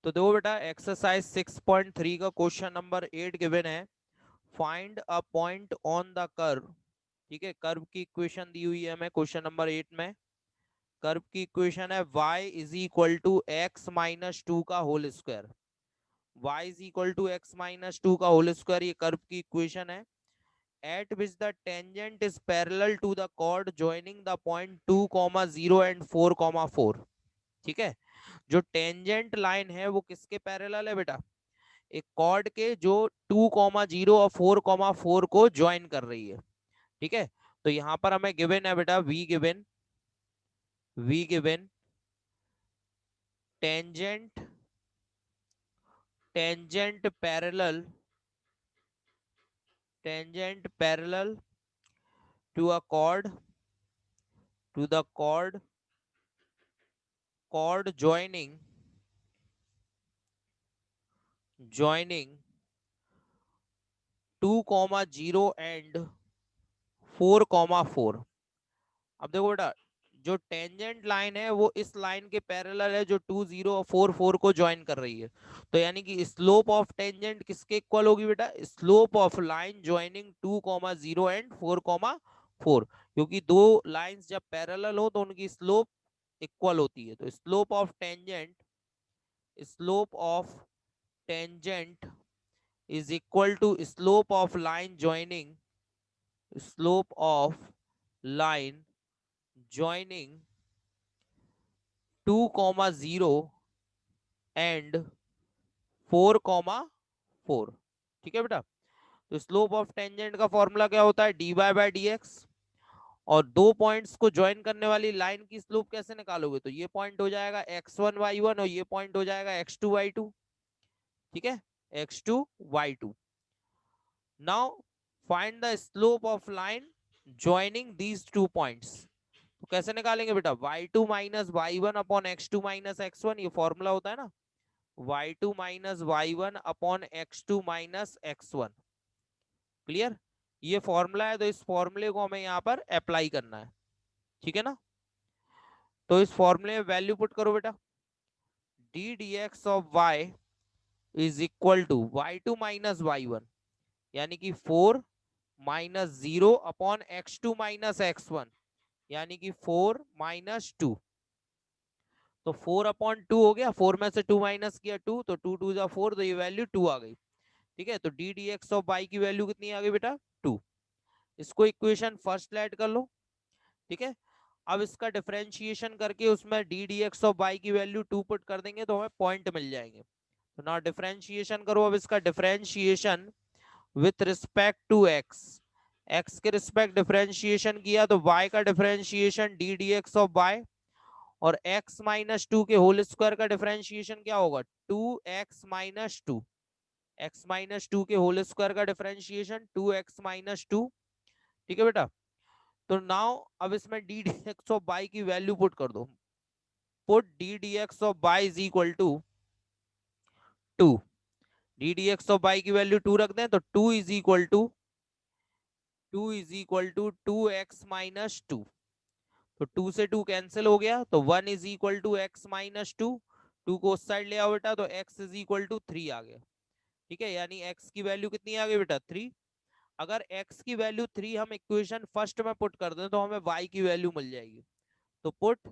तो देखो बेटा, एक्सरसाइज 6.3 का क्वेश्चन नंबर 8 गिवन है। Find a point on the curve. ठीक है, कर्व की इक्वेशन दी हुई है हमें क्वेश्चन नंबर 8 में। कर्व की इक्वेशन है y is equal to x minus two का whole square. y is equal to x minus two का होल स्क्वायर, ये कर्व की इक्वेशन है। At which the tangent is parallel to the chord joining the point 2,0 and 4,4। ठीक है, जो tangent line है वो किसके पैरेलल है बेटा? एक कॉर्ड के जो 2,0 और 4,4 को ज्वाइन कर रही है। ठीक है, तो यहां पर हमें गिवन है बेटा we given tangent tangent parallel tangent parallel to a chord to the chord joining 2,0 and 4,4। अब देखो बेटा, जो टेंजेंट लाइन है वो इस लाइन के पैरेलल है जो 20 और 44 को ज्वाइन कर रही है। तो यानी कि स्लोप ऑफ टेंजेंट किसके इक्वल होगी बेटा? Slope of line joining 2,0 and 4,4। क्योंकि दो लाइंस जब पैरेलल हो तो उनकी स्लोप इक्वल होती है। तो slope of tangent is equal to slope of line joining 2,0 and 4,4। ठीक है बेटा, तो स्लोप ऑफ टेंजेंट का फॉर्मूला क्या होता है? D y by d x. और दो पॉइंट्स को ज्वाइन करने वाली लाइन की स्लोप कैसे निकालोगे? तो ये पॉइंट हो जाएगा x1 y1 और ये पॉइंट हो जाएगा x2 y2। ठीक है, x2 y2। Now find the slope of line joining these two points. तो कैसे निकालेंगे बेटा? y2 minus y one upon x two minus x one, ये फॉर्मूला होता है ना, y2 minus y one upon x two minus x one. Clear? ये formula है, तो इस फॉर्मूले को हमें यहाँ पर अप्लाई करना है। ठीक है ना, तो इस फॉर्मूले में वैल्यू पुट करो बेटा। D d x of y is equal to y two minus y one, यानी कि 4 - 0 upon x two minus x one, यानी कि 4 - 2। तो 4/2 हो गया, 4 में से 2 माइनस किया 2, तो 2 2 4, तो ये वैल्यू 2 आ गई। ठीक है, तो d d x of y की वैल्यू कितनी आ गई बेटा? 2। इसको इक्वेशन फर्स्ट ऐड कर लो। ठीक है, अब इसका डिफरेंशिएशन करके उसमें d d x of y की वैल्यू 2 पुट कर देंगे तो हमें पॉइंट मिल जाएंगे। तो ना डिफरेंशिएशन करो, अब इसका differentiation with respect to x. X के रिस्पेक्ट डिफरेंशिएशन किया तो वाई का differentiation d d x of y, और x माइनस टू के होल स्क्वायर का डिफरेंशिएशन क्या होगा? 2x - 2। x - 2 के होल स्क्वायर का डिफरेंशिएशन 2x - 2। ठीक है बेटा, तो नाउ अब इसमें d d x of by की वैल्यू पुट कर दो। Put d d x of by is equal to 2। D d x of by की वैल्यू 2 रख दें तो 2 टू एक्स माइनस टू। तो 2 से 2 कैंसिल हो गया, तो 1 is equal to x minus two. 2 को उस साइड ले आओ बेटा, तो x इज इक्वल टू 3 आ गया। ठीक है, यानी x की वैल्यू कितनी आ गई बेटा? 3। अगर x की वैल्यू 3 हम इक्वेशन फर्स्ट में पुट कर दें तो हमें y की वैल्यू मिल जाएगी। तो put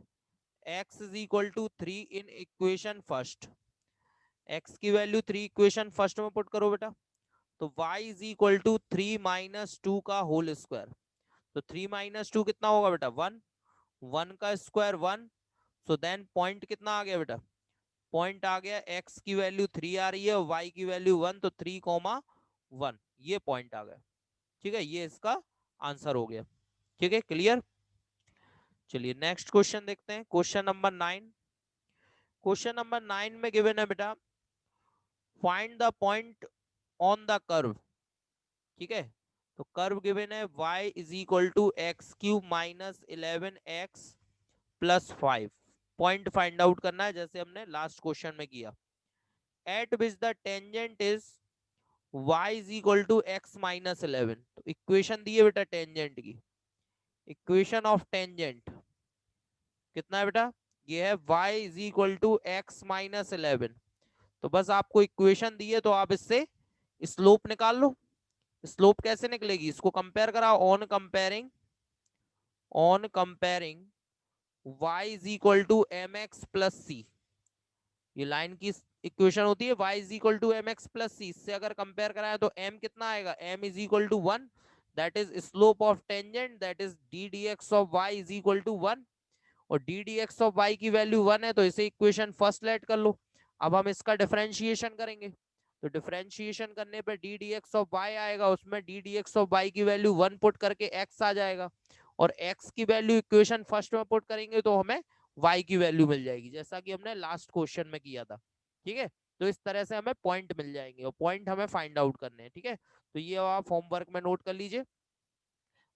x is equal to 3 in equation first. x की वैल्यू 3 इक्वेशन फर्स्ट में पुट करो बेटा, तो y इज इक्वल टू 3 - 2 का होल स्क्वायर। तो 3 - 2 कितना होगा बेटा? 1। 1 का स्क्वायर 1। सो देन पॉइंट कितना आ गया बेटा? पॉइंट आ गया, x की वैल्यू 3 आ रही है और y की वैल्यू 1, तो 3,1 ये पॉइंट आ गया। ठीक है, ये इसका आंसर हो गया। ठीक है, क्लियर? चलिए नेक्स्ट क्वेश्चन देखते हैं, क्वेश्चन नंबर 9। क्वेश्चन नंबर 9 में गिवन है बेटा, find the point on the curve. ठीक है, तो कर्व गिवन है y is equal to x cube minus 11x plus 5। Point find out करना है जैसे हमने लास्ट क्वेश्चन में किया। At which the tangent is y is equal to x minus 11। तो इक्वेशन दी है बेटा टेंजेंट की। इक्वेशन ऑफ टेंजेंट कितना है बेटा? ये है y is equal to x minus 11। तो बस आपको इक्वेशन दी है तो आप इससे स्लोप निकाल लो। स्लोप कैसे निकलेगी, इसको कंपेयर कराओ, on comparing y is equal to m x plus c. ये लाइन की इक्वेशन होती है y is equal to m x plus c. इससे अगर कंपेयर कराया तो m कितना आएगा, m is equal to 1, that is slope of tangent, that is d d x of y is equal to 1। और d d x of y की value 1 है तो इसे इक्वेशन फर्स्ट लेट कर लो। अब हम इसका डिफरेंशिएशन करेंगे, तो डिफरेंशिएशन करने पे d d x of y आएगा, उसमें d d x of y की वैल्यू 1 पुट करके x आ जाएगा, और x की वैल्यू इक्वेशन फर्स्ट में पुट करेंगे तो हमें y की वैल्यू मिल जाएगी, जैसा कि हमने लास्ट क्वेश्चन में किया था। ठीक है, तो इस तरह से हमें पॉइंट मिल जाएंगे और पॉइंट हमें फाइंड आउट करने हैं। ठीक है, तो ये आप होमवर्क में नोट कर लीजिए,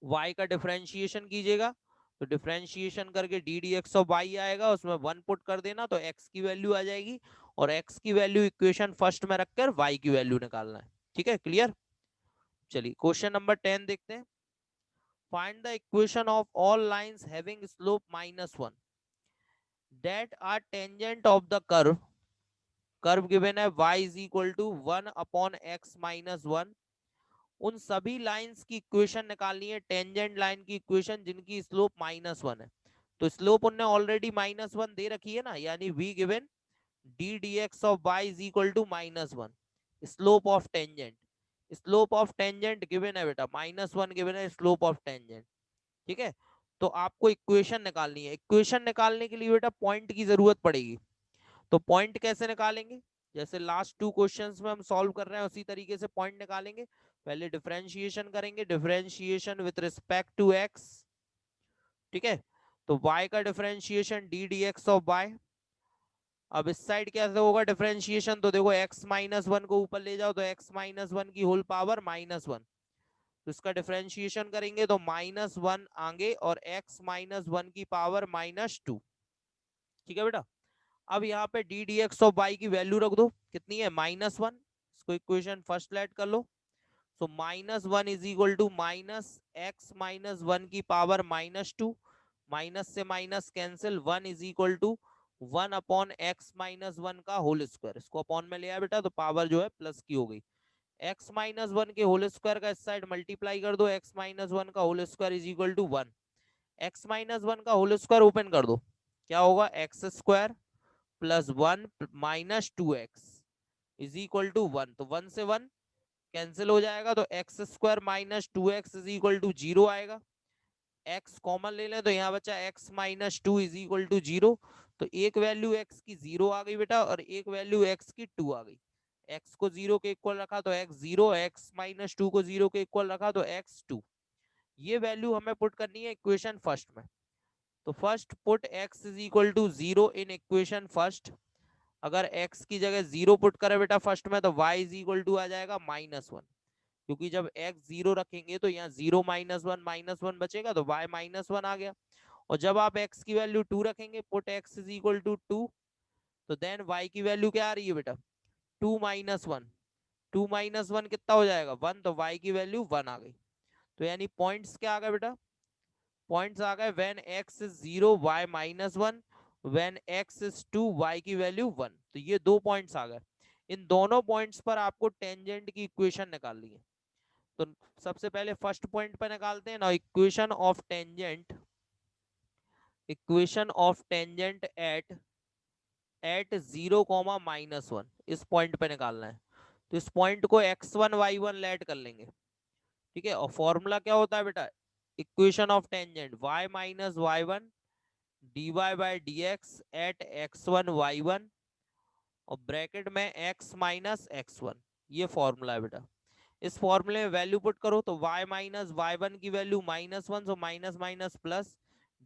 y का डिफरेंशिएशन कीजिएगा, तो डिफरेंशिएशन करके d d x of y आएगा, उसमें 1 पुट कर देना तो x की वैल्यू आ जाएगी, और x की वैल्यू इक्वेशन फर्स्ट में रखकर y की वैल्यू निकालना है। ठीक है, क्लियर। चलिए क्वेश्चन नंबर 10 देखते हैं। Find the equation of all lines having slope -1 that are tangent of the curve. Curve given है y is equal to 1 upon x minus 1। उन सभी लाइंस की इक्वेशन निकालनी है, टेंजेंट लाइन की इक्वेशन जिनकी स्लोप -1 है। तो स्लोप उनने ऑलरेडी -1 दे रखी है ना, यानी v given d d x of y is equal to -1। Slope of tangent, slope of tangent given है बेटा, -1 गिवन है स्लोप ऑफ टेंजेंट। ठीक है, तो आपको इक्वेशन निकालनी है। इक्वेशन निकालने के लिए बेटा पॉइंट की जरूरत पड़ेगी, तो पॉइंट कैसे निकालेंगे, जैसे लास्ट 2 क्वेश्चंस में हम सॉल्व कर रहे हैं उसी तरीके से पॉइंट निकालेंगे। पहले डिफरेंशिएशन करेंगे, differentiation with respect to x. ठीक है, तो y का differentiation d d x of y। अब इस साइड कैसे होगा डिफरेंशिएशन, तो देखो x -1 को ऊपर ले जाओ तो x -1 की होल पावर -1, तो इसका डिफरेंशिएशन करेंगे तो -1 आगे और x -1 की पावर -2। ठीक है बेटा, अब यहाँ पे d d x of y की वैल्यू रख दो, कितनी है -1, इसको इक्वेशन फर्स्ट लेट कर लो। So -1 is equal to -x -1 की पावर -2, माइनस से minus cancel, 1 is equal to 1 upon x -1 का होल स्क्वायर। इसको अपॉन में लिया बेटा तो पावर जो है प्लस की हो गई, x -1 के होल स्क्वायर का इस साइड मल्टीप्लाई कर दो, x -1 का whole square is equal to 1। x -1 का होल स्क्वायर ओपन कर दो, क्या होगा, x square plus 1 minus 2x is equal to 1। तो 1 से 1 कैंसिल हो जाएगा, तो x square minus 2x is equal to 0 आएगा। x कॉमन ले लें तो यहाँ बचा x -2 इज इक्वल टू 0। तो एक वैल्यू x की 0 आ गई बेटा, और एक वैल्यू x की 2 आ गई। x को 0 के इक्वल रखा तो x 0, x -2 को 0 के इक्वल रखा तो x 2। ये वैल्यू हमें पुट करनी है इक्वेशन फर्स्ट में, तो first put x is equal to 0 in equation first. अगर x की जगह 0 पुट करें बेटा फर्स्ट में तो y इज इक्वल टू आ जाएगा -1, क्योंकि जब x 0 रखेंगे तो यहाँ 0 -1 बचेगा तो y -1 आ गया। और जब आप x की वैल्यू 2 रखेंगे, put x is equal to 2, तो देन y की वैल्यू क्या आ रही है बेटा, 2 -1। 2 -1 कितना हो जाएगा, 1, तो y की वैल्यू 1 आ गई। तो यानी पॉइंट्स क्या आ गए बेटा, पॉइंट्स आ गए when x is 0 y -1, when x is 2 y की वैल्यू 1। तो ये 2 पॉइंट्स आ गए। इन दोनों पॉइंट्स पर आपको टेंजेंट की इक्वेशन निकालनी है। तो सबसे पहले फर्स्ट पॉइंट पर निकालते हैं ना, equation of tangent, equation of tangent eight 0, -1, इस पॉइंट पे निकालना है। तो इस पॉइंट को x1 y1 लेट कर लेंगे। ठीक है, और फॉर्मूला क्या होता है बेटा, equation of tangent y -y1 dy by dx at x1 y1, और ब्रैकेट में x -x1, ये फॉर्मूला है बेटा। इस फॉर्मूले में वैल्यू पुट करो तो y -y1 की value -1, so minus minus plus,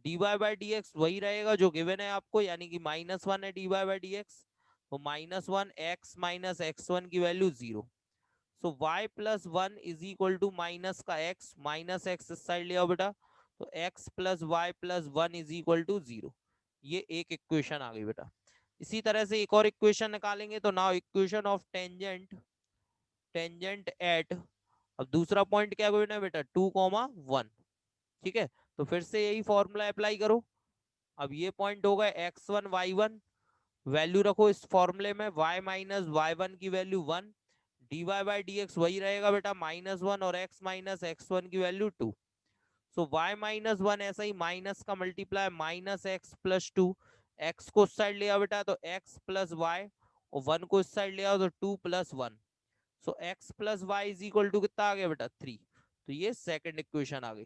dy by dx वही रहेगा जो गिवन है आपको, यानी कि -1 है dy बाई dx, तो -1 x -x1 की value 0। So y plus 1 is equal to minus का x, माइनस एक्स इस साइड ले आओ बेटा, तो x plus y plus 1 is equal to 0। ये एक इक्वेशन आ गई बेटा। इसी तरह से एक और इक्वेशन निकालेंगे, तो now equation of tangent, tangent at, अब दूसरा पॉइंट क्या है बेटा, 2, 1। ठीक है, तो फिर से यही फॉर्मूला अप्लाई करो। अब ये पॉइंट होगा x1 y1, वैल्यू रखो इस फॉर्मूले में, y माइनस वाई वन की value 1, dy by d x वही रहेगा बेटा -1, और x माइनस x1 की वैल्यू 2। सो y माइनस वन ऐसा ही माइनस का multiply minus x plus two, x को उस साइड ले आओ बेटा तो x प्लस वाई, और 1 को इस साइड ले आओ तो 2 plus 1। So x plus y is equal to कितना आ गया बेटा 3। तो ये सेकंड इक्वेशन आ गई।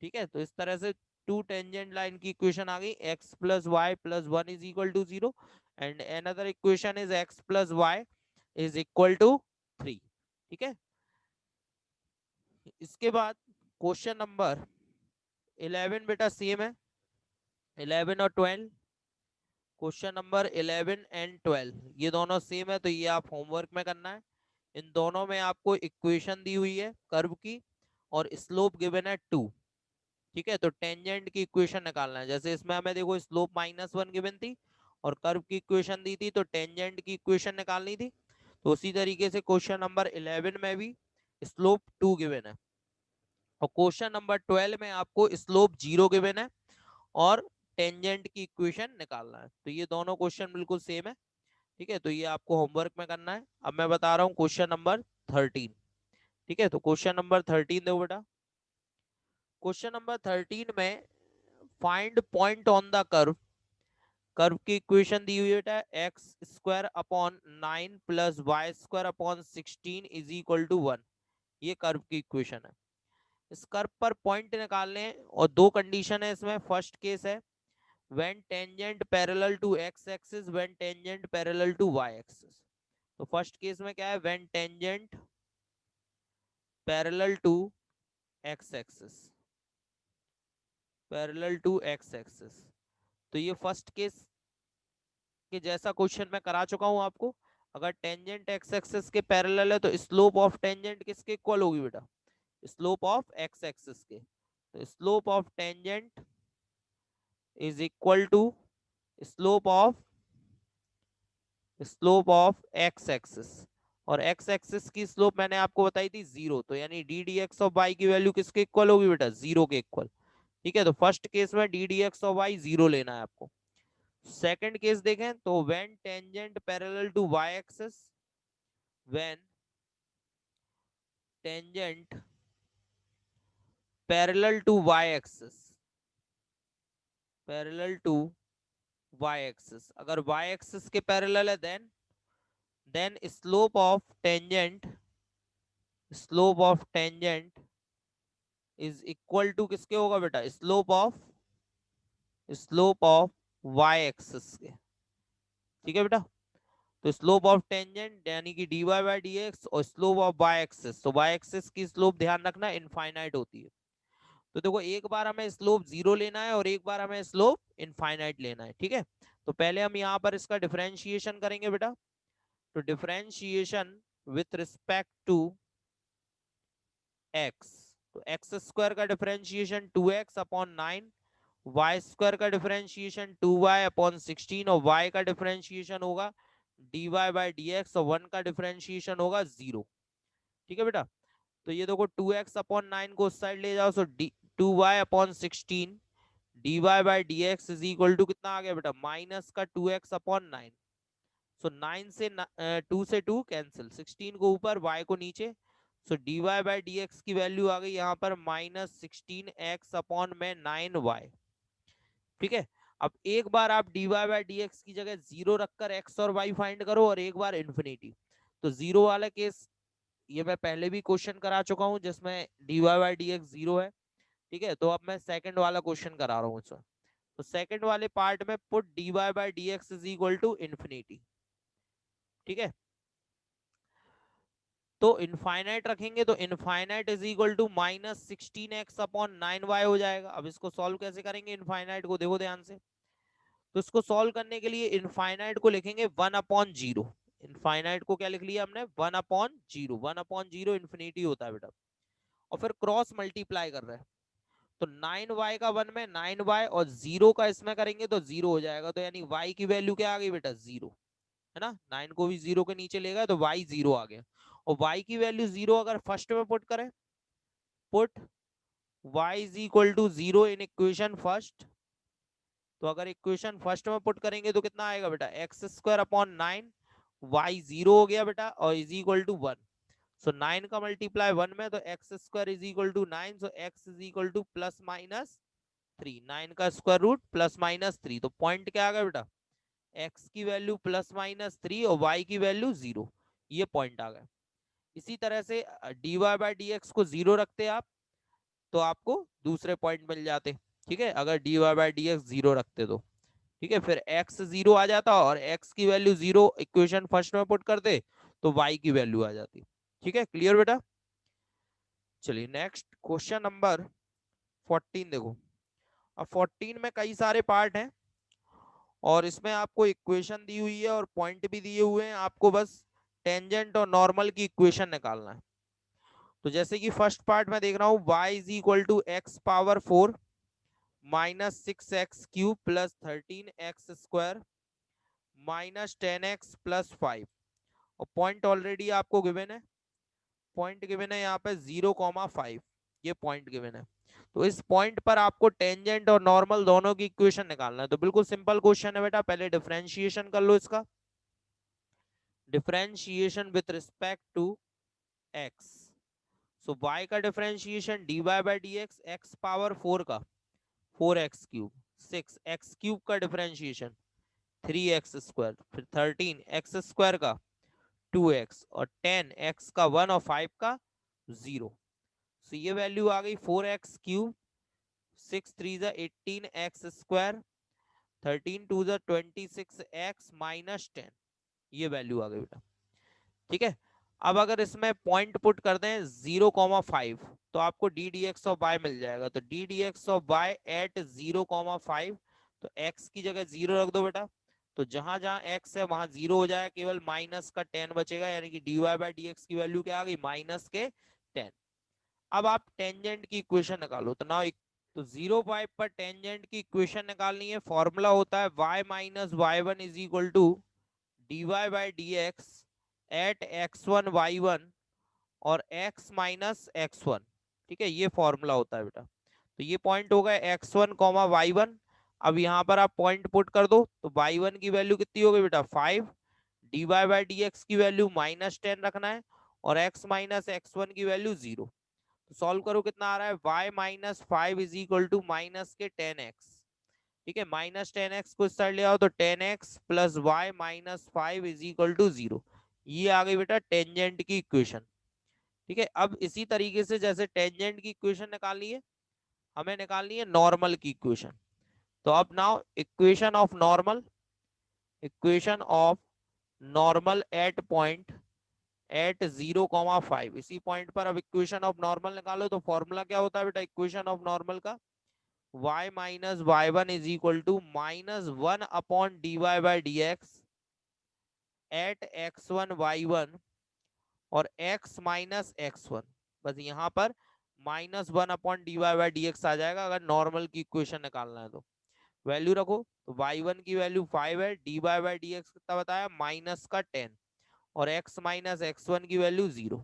ठीक है, तो इस तरह से टू टेंजेंट लाइन की इक्वेशन आ गई, x plus y plus 1 is equal to 0, and another equation is x plus y is equal to 3। ठीक है, इसके बाद क्वेश्चन नंबर 11 बेटा सेम है, 11 और 12। क्वेश्चन नंबर 11 एंड 12 ये दोनों सेम है, तो ये आप होमवर्क में करना है। इन दोनों में आपको इक्वेशन दी हुई है कर्व की, और स्लोप गिवन है 2। ठीक है, तो टेंजेंट की इक्वेशन निकालना है। जैसे इसमें हमें देखो स्लोप -1 गिवन थी और कर्व की इक्वेशन दी थी, तो टेंजेंट की इक्वेशन निकालनी थी। तो उसी तरीके से क्वेश्चन नंबर 11 में भी स्लोप 2 गिवन है, और क्वेश्चन नंबर 12 में आपको स्लोप 0 गिवन है और टेंजेंट की इक्वेशन निकालना है। तो ये दोनों क्वेश्चन बिल्कुल सेम है। ठीक है, तो ये आपको होमवर्क में करना है। अब मैं बता रहा हूँ क्वेश्चन नंबर 13। ठीक है, तो क्वेश्चन नंबर 13 देखो बेटा। क्वेश्चन नंबर 13 में find point on the curve, curve की इक्वेशन दी हुई है बेटा x square upon 9 plus y square upon 16 is equal to 1। ये कर्व की इक्वेशन है। इस कर्व पर पॉइंट निकालने हैं, और दो कंडीशन है इसमें। फर्स्ट केस है when tangent parallel to x axis, when tangent parallel to y axis। तो फर्स्ट केस में क्या है, when tangent parallel to x axis, parallel to x axis। तो ये फर्स्ट केस के जैसा क्वेश्चन मैं करा चुका हूं आपको। अगर टेंजेंट एक्स एक्सिस के पैरेलल है तो स्लोप ऑफ टेंजेंट किसके इक्वल होगी बेटा, स्लोप ऑफ एक्स एक्सिस के। तो slope of tangent is equal to slope of x axis, और एक्स एक्सिस की स्लोप मैंने आपको बताई थी 0, तो यानी d d x of y की वैल्यू किसके इक्वल होगी बेटा, 0 के इक्वल। ठीक है, तो फर्स्ट केस में d d x of Y 0 लेना है आपको। सेकंड केस देखें तो when tangent parallel to y axis, when tangent parallel to y axis, parallel to y axis, अगर वाई एक्सिस के पैरेलल है then slope of tangent is equal to किसके होगा बेटा, स्लोप ऑफ वाई एक्सिस के। ठीक है बेटा, तो स्लोप ऑफ टेंजेंट यानी कि dy बाई डी एक्स, और स्लोप ऑफ वाई एक्सिस, तो वाई एक्सिस की स्लोप ध्यान रखना इनफाइनाइट होती है। तो देखो एक बार हमें स्लोप 0 लेना है और एक बार हमें स्लोप इनफाइनाइट लेना है। ठीक है, तो पहले हम यहाँ पर इसका डिफरेंशिएशन करेंगे बेटा। तो differentiation with respect to x, तो एक्स स्क्वायर का differentiation 2x upon 9, y square का डिफरेंशिएशन 2y अपॉन 16, और y का डिफरेंशिएशन होगा dy बाई डी एक्स, और 1 का डिफरेंशिएशन होगा 0। ठीक है बेटा, तो ये देखो 2x अपॉन 9 को उस साइड ले जाओ, so 2y upon 16 dy by d x is equal to कितना आ गया बेटा, माइनस का 2x अपॉन 9। सो 9 से 2 से 2 कैंसिल, 16 को ऊपर y को नीचे, सो dy बाई डी एक्स की वैल्यू आ गई यहाँ पर -16x अपॉन में 9y। ठीक है, अब एक बार आप dy बाई डी एक्स की जगह 0 रखकर x और y फाइंड करो, और एक बार इन्फिनिटी। तो 0 वाला केस ये मैं पहले भी क्वेश्चन करा चुका हूं जिसमें dy बाई डी एक्स 0 है। ठीक है, तो अब मैं सेकंड वाला क्वेश्चन करा रहा हूँ इसमें। तो सेकंड वाले पार्ट में put dy by d x is equal to infinity. ठीक है, तो इनफाइनाइट रखेंगे तो infinite is equal to -16x upon 9y हो जाएगा। अब इसको सॉल्व कैसे करेंगे इनफाइनाइट को, देखो ध्यान से। तो इसको सॉल्व करने के लिए इनफाइनाइट को लिखेंगे 1/0। इनफाइनाइट को क्या लिख लिया हमने, 1/0। 1/0 इन्फिनिटी होता है बेटा, और फिर क्रॉस मल्टीप्लाई कर रहे हैं। तो 9y का 1 में 9y, और 0 का इसमें करेंगे तो 0 हो जाएगा। तो यानी y की वैल्यू क्या आ गई बेटा, 0 है ना। 9 को भी 0 के नीचे लेगा तो y 0 आ गया। और y की वैल्यू 0 अगर फर्स्ट में पुट करें, put y is equal to 0 in equation first, तो अगर इक्वेशन फर्स्ट में पुट करेंगे तो कितना आएगा बेटा, एक्स स्क्वायर अपॉन 9, वाई 0 हो गया बेटा और इज इक्वल टू 1। सो 9 का मल्टीप्लाई 1 में, तो x square is equal to 9, so x is equal to plus minus 3, 9 का स्क्वायर रूट प्लस माइनस 3। तो पॉइंट क्या आ गया बेटा, एक्स की वैल्यू प्लस माइनस 3 और वाई की वैल्यू 0, ये पॉइंट आ गया। इसी तरह से dy बाई डी एक्स को 0 रखते आप तो आपको दूसरे पॉइंट मिल जाते, ठीक है, अगर dy बाई डी एक्स 0 रखते तो, ठीक है, फिर x 0 आ जाता और x की वैल्यू 0 इक्वेशन फर्स्ट में पुट करते तो y की वैल्यू आ जाती। ठीक है, क्लियर बेटा। चलिए नेक्स्ट क्वेश्चन नंबर 14 देखो। अब 14 में कई सारे पार्ट हैं और इसमें आपको इक्वेशन दी हुई है और पॉइंट भी दिए हुए हैं, आपको बस टेंजेंट और नॉर्मल की इक्वेशन निकालना है। तो जैसे कि फर्स्ट पार्ट में देख रहा हूं, y is equal to x power 4 minus 6x³ plus 13x² minus 10x plus 5, और पॉइंट ऑलरेडी आपको गिवन है, पॉइंट गिवन है यहाँ पे 0,5, ये पॉइंट गिवन है। तो इस पॉइंट पर आपको टेंजेंट और नॉर्मल दोनों की इक्वेशन निकालना है। तो बिल्कुल सिंपल क्वेश्चन है बेटा, पहले डिफरेंशिएशन कर लो इसका, differentiation with respect to x। So y का differentiation dy by d x, x power 4 का 4x³, 6x³ का डिफरेंशिएशन 3x², फिर 13x² का 2x, और 10x का 1 और 5 का 0। सो ये वैल्यू आ गई 4x³, 6 3 18x², 13 2 26x माइनस 10, ये वैल्यू आ गई बेटा। ठीक है, अब अगर इसमें पॉइंट पुट कर दें 0,5 तो आपको d d x of y मिल जाएगा। तो d d x of y at 0,5, तो x की जगह 0 रख दो बेटा, तो जहां जहां x है वहां 0 हो जाएगा, केवल माइनस का 10 बचेगा, यानी कि dy बाई डी एक्स की वैल्यू क्या आ गई, माइनस के 10। अब आप टेंजेंट की इक्वेशन निकालो। तो ना, तो 0,5 पर टेंजेंट की इक्वेशन निकालनी है। फॉर्मूला होता है y minus y one is equal to d y by d x at x1 y1 और x माइनस x1। ठीक है, ये फॉर्मूला होता है बेटा। तो ये पॉइंट हो गया x1 कॉमा y1। अब यहाँ पर आप पॉइंट पुट कर दो, तो y1 की वैल्यू कितनी हो गई बेटा 5, d y by d x की वैल्यू माइनस 10 रखना है, और x माइनस x1 की वैल्यू 0। तो सॉल्व करो, कितना आ रहा है, y minus 5 is equal to minus के 10x। ठीक है, माइनस 10x को इस साइड ले आओ, तो 10x plus y minus 5 is equal to 0। ये आ गई बेटा टेंजेंट की इक्वेशन। ठीक है, अब इसी तरीके से जैसे टेंजेंट की इक्वेशन निकालनी है, हमें निकालनी है नॉर्मल की इक्वेशन। तो अब now equation of normal, equation of normal at point at 0,5, इसी पॉइंट पर अब इक्वेशन ऑफ नॉर्मल निकालो। तो फॉर्मूला क्या होता है बेटा इक्वेशन ऑफ नॉर्मल का, y minus y one is equal to minus 1 upon d y by d x at x1 y1 और x माइनस x1। बस यहाँ पर minus 1 upon d y by d x आ जाएगा अगर नॉर्मल की equation निकालना है। तो वैल्यू रखो, तो y1 की वैल्यू 5 है, d y by d x कितना बताया माइनस का 10, और x माइनस x1 की value 0।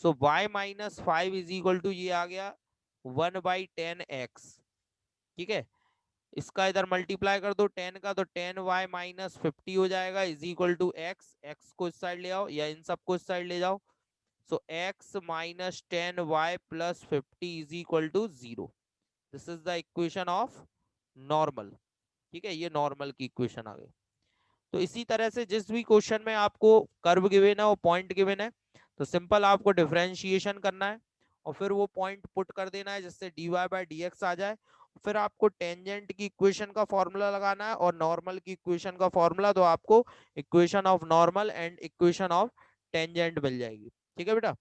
So y minus 5 is equal to ये आ गया 1/10x। ठीक है, इसका इधर मल्टीप्लाई कर दो 10 का, तो 10y माइनस 50 हो जाएगा is equal to x। x को इस साइड ले आओ या इन सबको इस साइड ले जाओ, so x minus 10y plus 50 is equal to 0। This is the equation of normal. ठीक है, ये नॉर्मल की इक्वेशन आ गई। तो इसी तरह से जिस भी क्वेश्चन में आपको कर्व गिवन है और पॉइंट गिवन है, तो सिंपल आपको डिफरेंशिएशन करना है और फिर वो पॉइंट पुट कर देना है जिससे dy बाई डी एक्स आ जाए। फिर आपको टेंजेंट की इक्वेशन का फॉर्मूला लगाना है और नॉर्मल की इक्वेशन का फॉर्मूला, तो आपको equation of normal and equation of tangent मिल जाएगी। ठीक है बेटा।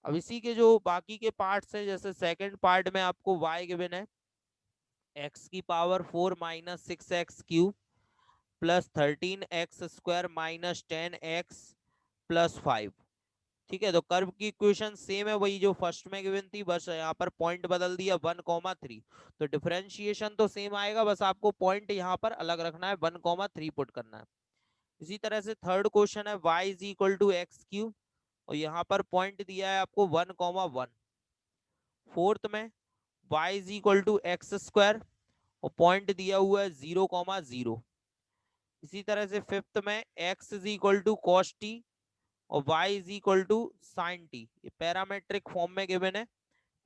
अब इसी के जो बाकी के पार्ट्स हैं, जैसे सेकंड पार्ट में आपको y गिवन है x की power 4 minus 6x³ plus 13x² minus 10x plus 5। ठीक है, तो कर्व की इक्वेशन सेम है, वही जो फर्स्ट में गिवन थी, बस यहाँ पर पॉइंट बदल दिया 1,3। तो डिफरेंशिएशन तो सेम आएगा, बस आपको पॉइंट यहाँ पर अलग रखना है, 1,3 पुट करना है। इसी तरह से थर्ड क्वेश्चन है y is equal to x³ और यहाँ पर पॉइंट दिया है आपको 1,1। फोर्थ में y is equal to x² और पॉइंट दिया हुआ है 0,0। इसी तरह से फिफ्थ में x is equal to cos t और y is equal to sine t, ये पैरामेट्रिक फॉर्म में गिवन है,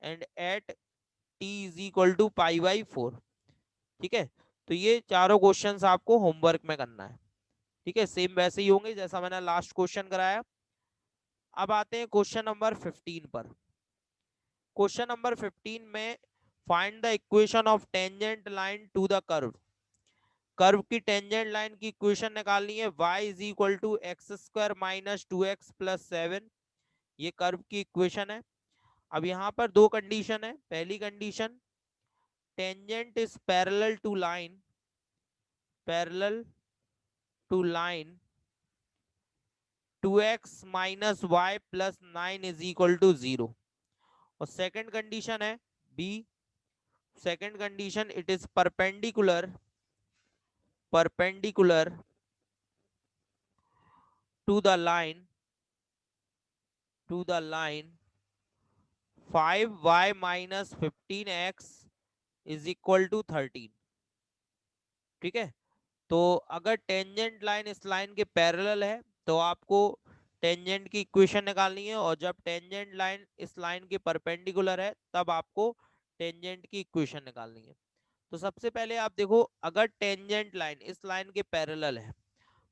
and at t is equal to π/4। ठीक है, तो ये चारों क्वेश्चंस आपको होमवर्क में करना है। ठीक है, सेम वैसे ही होंगे जैसा मैंने लास्ट क्वेश्चन कराया। अब आते हैं क्वेश्चन नंबर 15 पर। क्वेश्चन नंबर 15 में find the equation of tangent line to the curve. Curve की टेंजेंट लाइन की इक्वेशन निकालनी है, y is equal to x square minus 2x plus 7, ये कर्व की इक्वेशन है। अब यहाँ पर दो कंडीशन है। पहली condition, tangent is parallel to line, parallel to line 2x minus y plus 9 is equal to 0। और सेकंड कंडीशन है b, second condition, it is perpendicular, perpendicular to the line, to the line 5y minus 15x is equal to 13। ठीक है, तो अगर tangent line इस line के parallel है तो आपको टेंजेंट की इक्वेशन निकालनी है, और जब टेंजेंट लाइन इस लाइन के परपेंडिकुलर है तब आपको टेंजेंट की इक्वेशन निकालनी है। तो सबसे पहले आप देखो, अगर टेंजेंट लाइन इस लाइन के पैरेलल है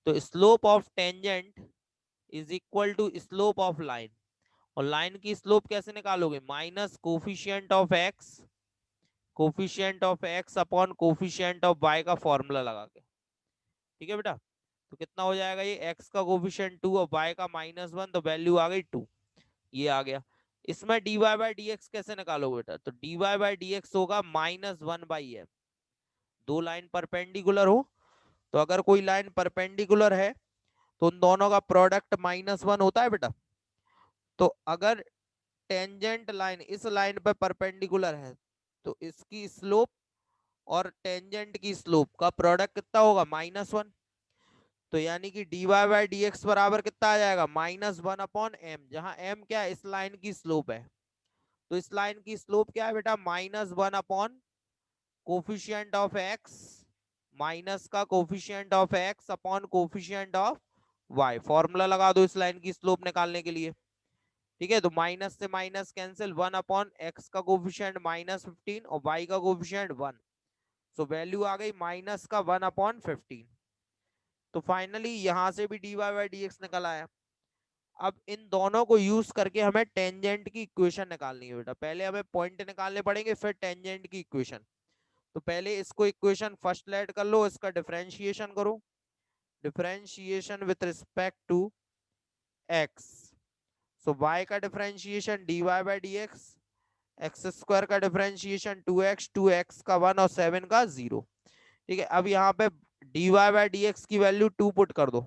तो slope of tangent is equal to slope of line, और लाइन की स्लोप कैसे निकालोगे, minus coefficient of x, coefficient of x upon coefficient of y का फॉर्मूला लगा के। ठीक है बेटा, तो कितना हो जाएगा, ये x का कोफिशिएंट 2 और y का -1, तो वैल्यू आ गई 2, ये आ गया। इसमें dy बाई डी एक्स कैसे निकालोगे बेटा, तो dy बाई डी एक्स होगा -1/f। दो लाइन परपेंडिकुलर हो तो अगर कोई लाइन परपेंडिकुलर है तो उन दोनों का प्रोडक्ट -1 होता है बेटा। तो अगर टेंजेंट लाइन इस लाइन पर परपेंडिकुलर है तो इसकी स्लोप और टेंजेंट की स्लोप का प्रोडक्ट कितना होगा, -1। तो यानी कि dy बाई डी एक्स बराबर कितना आ जाएगा, -1/m, जहां m क्या है, इस लाइन की स्लोप है। तो इस लाइन की स्लोप क्या है बेटा, -1 upon coefficient of x, minus का coefficient of x upon coefficient of y। Formula लगा दो इस लाइन की स्लोप निकालने के लिए। ठीक है, तो माइनस से माइनस कैंसिल, 1 अपॉन एक्स का कोफिशिएंट -15 और y का कोफिशिएंट 1, सो वैल्यू आ गई माइनस का 1/15। तो फाइनली यहां से भी dy बाई डी एक्स निकल आया। अब इन दोनों को यूज करके हमें टेंजेंट की इक्वेशन निकालनी है बेटा। पहले हमें पॉइंट निकालने पड़ेंगे फिर टेंजेंट की इक्वेशन। तो पहले इसको इक्वेशन फर्स्ट लेट कर लो, इसका डिफरेंशिएशन करो, differentiation with respect to x। So y का differentiation dy by d x, x square का डिफरेंशिएशन 2x, 2x का 1 और 7 का 0। ठीक है, अब यहाँ पे dy बाई डी एक्स की वैल्यू 2 पुट कर दो।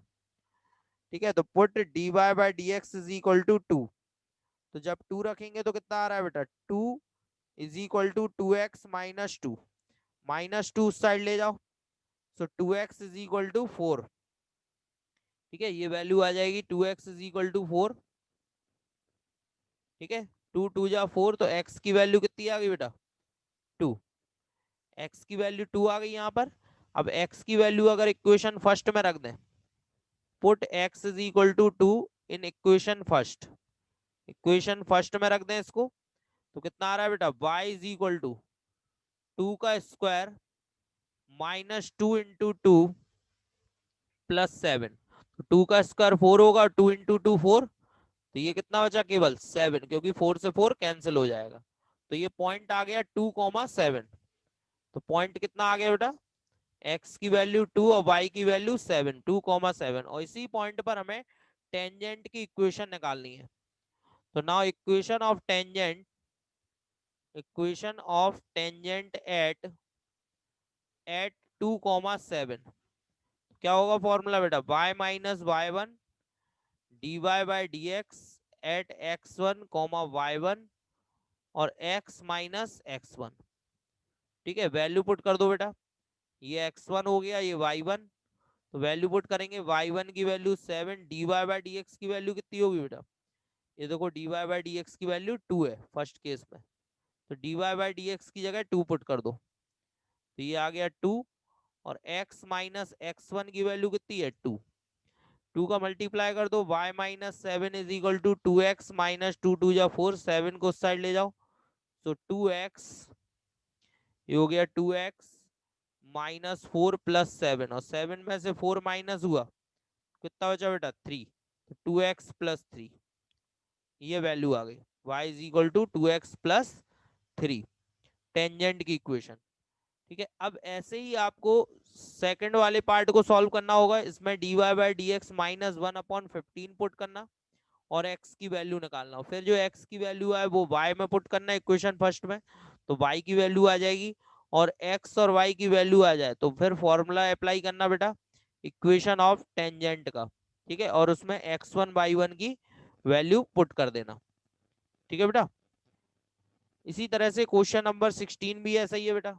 ठीक है, तो put dy by d x is equal to 2। तो जब 2 रखेंगे तो कितना आ रहा है बेटा, 2 is equal to 2x minus 2, -2 उस साइड ले जाओ, सो 2x इज इक्वल टू 4। ठीक है, ये वैल्यू आ जाएगी 2x इज इक्वल टू 4। ठीक है, 2 2 जा 4, तो x की वैल्यू कितनी आ गई बेटा, 2। x की वैल्यू 2 आ गई यहाँ पर। अब x की वैल्यू अगर इक्वेशन फर्स्ट में रख दें, put x is equal to 2 in equation first, equation first में रख दें इसको, तो कितना आ रहा है बेटा, y इज इक्वल टू 2 का स्क्वायर -2 इंटू 2 प्लस 7। तो 2 का स्क्वायर 4 होगा, 2 इंटू 2 4, तो ये कितना बचा, केवल 7, क्योंकि 4 से 4 कैंसिल हो जाएगा। तो ये पॉइंट आ गया 2,7। तो पॉइंट कितना आ गया बेटा, x की वैल्यू 2 और y की वैल्यू 7, 2,7। और इसी पॉइंट पर हमें टेंजेंट की इक्वेशन निकालनी है। तो now equation of tangent, equation of tangent at 2,7, क्या होगा फॉर्मूला बेटा, y minus y1 dy by d x at x1 y1 और x माइनस x1। ठीक है, वैल्यू पुट कर दो बेटा, ये x1 हो गया, ये y1, तो वैल्यू पुट करेंगे, y1 की value 7, dy by d x की वैल्यू कितनी होगी बेटा, ये देखो dy बाई डी एक्स की वैल्यू 2 है फर्स्ट केस में, तो dy बाई डी एक्स की जगह 2 पुट कर दो। तो ये आ गया 2 और x माइनस x1 की वैल्यू कितनी है 2। 2 का मल्टीप्लाई कर दो, y minus 7 is equal to 2x minus 2 2 जा 4, 7 को उस साइड ले जाओ। तो 2x ये हो गया 2x माइनस 4 प्लस 7, और 7 में से 4 माइनस हुआ कितना बचा बेटा 3। तो 2x प्लस 3 ये वैल्यू आ गई, y is equal to 2x plus 3, tangent की इक्वेशन। ठीक है, अब ऐसे ही आपको सेकंड वाले पार्ट को सॉल्व करना होगा। इसमें dy by d x minus 1/15 put करना और x की वैल्यू निकालना, फिर जो x की वैल्यू है वो y में पुट करना इक्वेशन फर्स्ट में, तो y की वैल्यू आ जाएगी, और x और y की वैल्यू आ जाए तो फिर फॉर्मूला अप्लाई करना बेटा इक्वेशन ऑफ टेंजेंट का। ठीक है, और उसमें x1/1 की वैल्यू पुट कर देना। ठीक है बेटा, इसी तरह से क्वेश्चन नंबर 16 भी ऐसा ही है बेटा।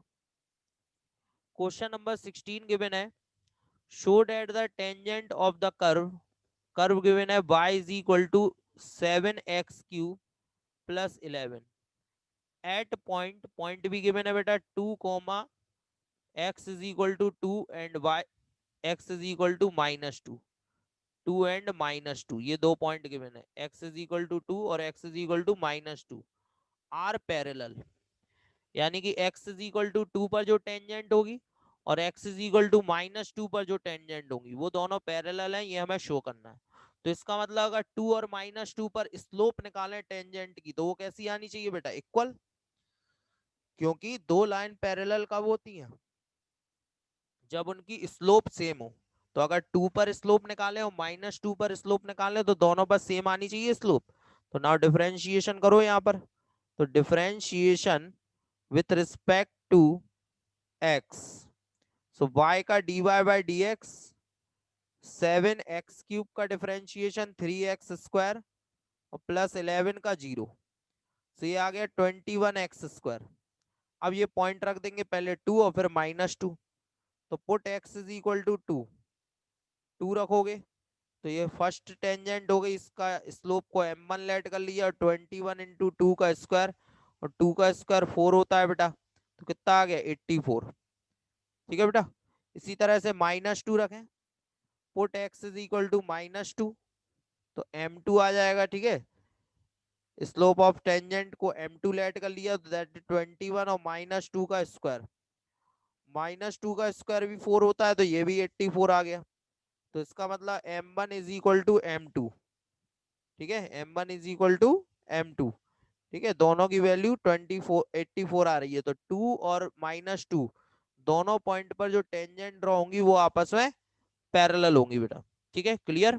क्वेश्चन नंबर 16 गिवन है, show that the tangent of the curve given है y is equal to 7x³ plus 11 at point भी गिवन है बेटा 2, x is equal to 2 and y x is equal to -2, 2 and -2, ये दो point given है, x is equal to 2 और x is equal to -2 are parallel, यानी कि x is equal to 2 पर जो टेंजेंट होगी और x इज इक्वल टू -2 पर जो टेंजेंट होगी वो दोनों पैरेलल हैं, ये हमें शो करना है। तो इसका मतलब अगर 2 और -2 पर स्लोप निकालें टेंजेंट की तो वो कैसी आनी चाहिए बेटा इक्वल, क्योंकि दो लाइन पैरेलल कब होती हैं जब उनकी स्लोप सेम हो। तो अगर 2 पर स्लोप निकाले और -2 पर स्लोप निकाले तो दोनों पर सेम आनी चाहिए स्लोप। तो नाउ डिफरेंशिएशन करो यहाँ पर, तो differentiation with respect to x, so y का dy by d x 7x³ का डिफरेंशिएशन 3x² और प्लस 11 का 0, तो ये आ गया 21x²। अब ये पॉइंट रख देंगे पहले 2 और फिर -2, तो put x is equal to 2 रखोगे तो ये फर्स्ट टेंजेंट हो गई, इसका स्लोप को m1 लेट कर लिया, और 21 इंटू 2 का स्क्वायर, और 2 का स्क्वायर 4 होता है बेटा, तो कितना आ गया 84। ठीक है बेटा, इसी तरह से -2 रखें, put x is equal to -2, तो m2 आ जाएगा। ठीक है, स्लोप ऑफ टेंजेंट को m2 लेट कर लिया, तो दैट 21 और -2 का स्क्वायर, -2 का स्क्वायर भी 4 होता है, तो ये भी 84 आ गया। तो इसका मतलब m1 is equal to m2। ठीक है, m1 is equal to m2। ठीक है, दोनों की वैल्यू 84 आ रही है, तो 2 और -2 दोनों पॉइंट पर जो टेंजेंट ड्रॉ होंगी वो आपस में पैरेलल होंगी बेटा। ठीक है, क्लियर।